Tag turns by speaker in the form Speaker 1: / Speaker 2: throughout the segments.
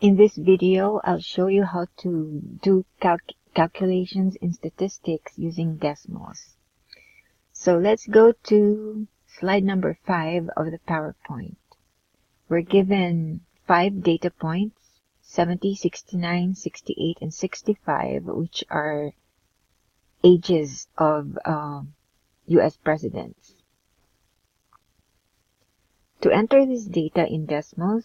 Speaker 1: In this video, I'll show you how to do calculations in statistics using Desmos. So let's go to slide number 5 of the PowerPoint. We're given 5 data points, 70, 69, 68, and 65, which are ages of US presidents. To enter this data in Desmos,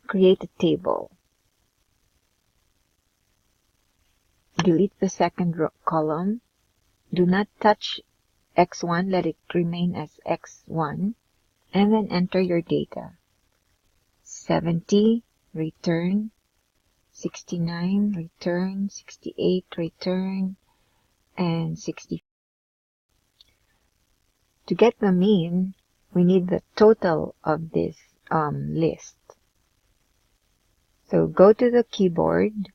Speaker 1: create a table. Delete the second column. Do not touch X1, let it remain as X1, and then enter your data. 70, return. 69, return. 68, return. And 60. To get the mean, we need the total of this list. So go to the keyboard.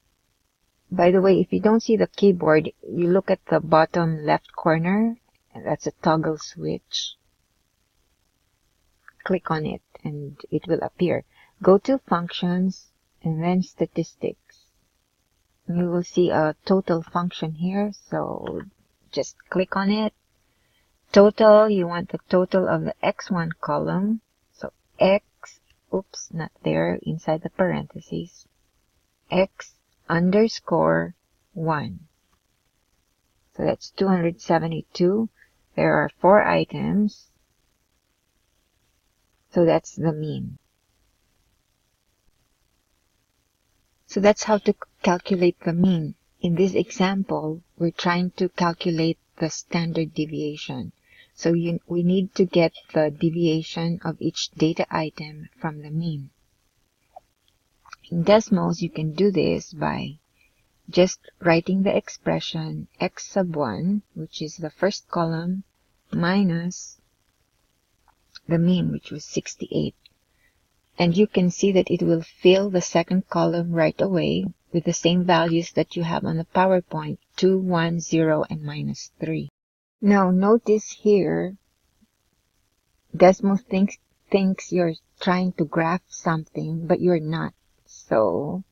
Speaker 1: By the way, if you don't see the keyboard, you look at the bottom left corner, and that's a toggle switch. Click on it and it will appear. Go to Functions and then Statistics. You will see a total function here, so just click on it. Total, you want the total of the X1 column. So X, oops, not there, inside the parentheses. X underscore 1. So that's 272. There are 4 items. So that's the mean. So that's how to calculate the mean. In this example, we're trying to calculate the standard deviation. So we need to get the deviation of each data item from the mean. In Desmos, you can do this by just writing the expression x sub 1, which is the first column, minus the mean, which was 68. And you can see that it will fill the second column right away with the same values that you have on the PowerPoint, 2, 1, 0, and minus 3. Now notice here, Desmos thinks you're trying to graph something, but you're not. So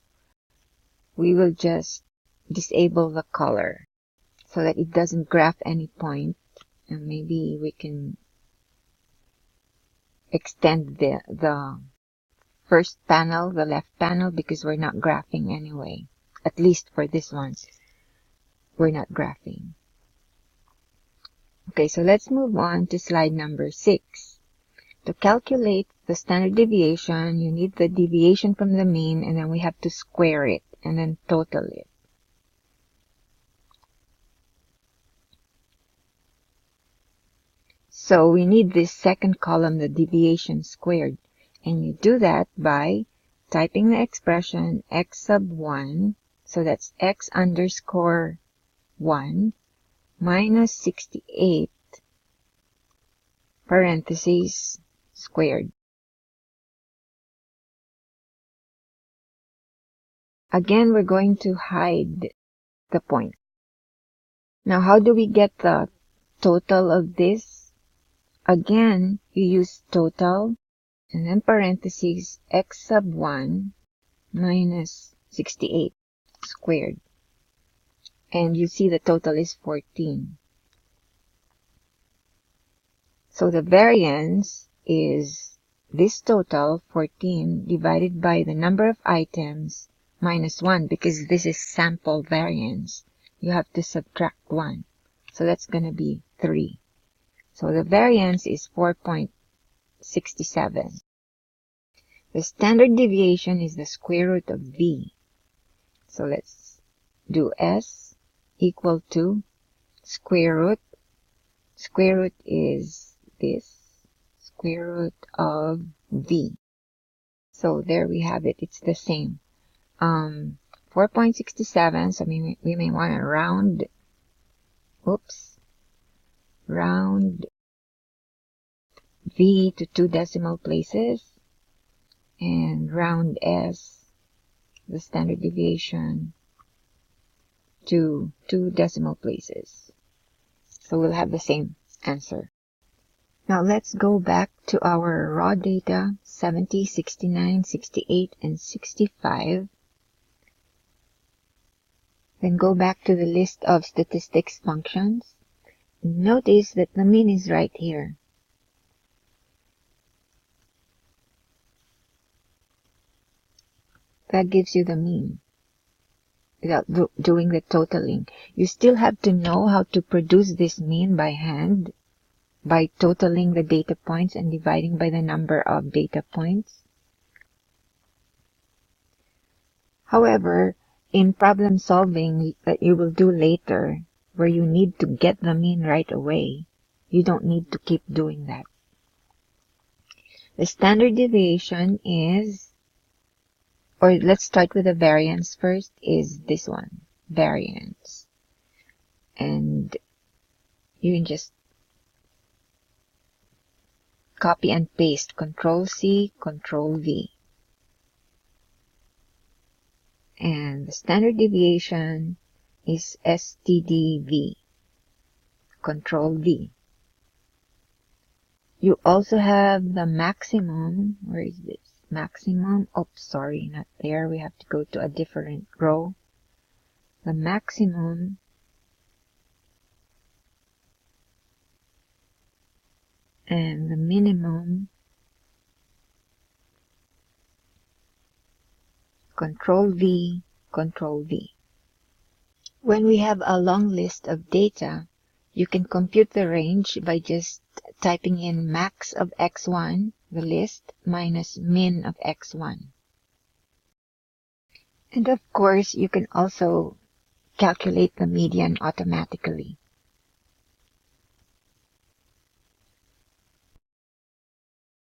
Speaker 1: we will just disable the color so that it doesn't graph any point, and maybe we can extend the first panel, the left panel, because we're not graphing anyway. At least for this one, we're not graphing. Okay, so let's move on to slide number 6. To calculate the standard deviation, you need the deviation from the mean, and then we have to square it and then total it. So we need this second column, the deviation squared. And you do that by typing the expression x sub 1, so that's x underscore 1, minus 68, parentheses, squared. Again, we're going to hide the point. Now, how do we get the total of this? Again, you use total, and then parentheses, x sub 1 minus 68 squared. And you see the total is 14. So the variance is this total, 14, divided by the number of items minus 1, because this is sample variance. You have to subtract 1. So that's going to be 3. So the variance is 4.67. The standard deviation is the square root of v. So let's do s equal to square root. Square root is this, square root of v. So there we have it. It's the same. 4.67. So we may want to round. Oops. Round v to 2 decimal places, and round s, the standard deviation, to 2 decimal places. So we'll have the same answer. Now let's go back to our raw data, 70, 69, 68, and 65. Then go back to the list of statistics functions. Notice that the mean is right here. That gives you the mean without doing the totaling. You still have to know how to produce this mean by hand by totaling the data points and dividing by the number of data points. However, in problem solving that you will do later, where you need to get the mean right away, you don't need to keep doing that. The standard deviation is, or let's start with the variance first, is this one, variance. And you can just copy and paste, Control-C, Control-V. And the standard deviation is STDV, Control-V. You also have the maximum. Where is this? Maximum. Oops, sorry, not there. We have to go to a different row. The maximum and the minimum. Control-V, Control-V. When we have a long list of data, you can compute the range by just typing in max of x1, the list, minus min of x1. And of course, you can also calculate the median automatically.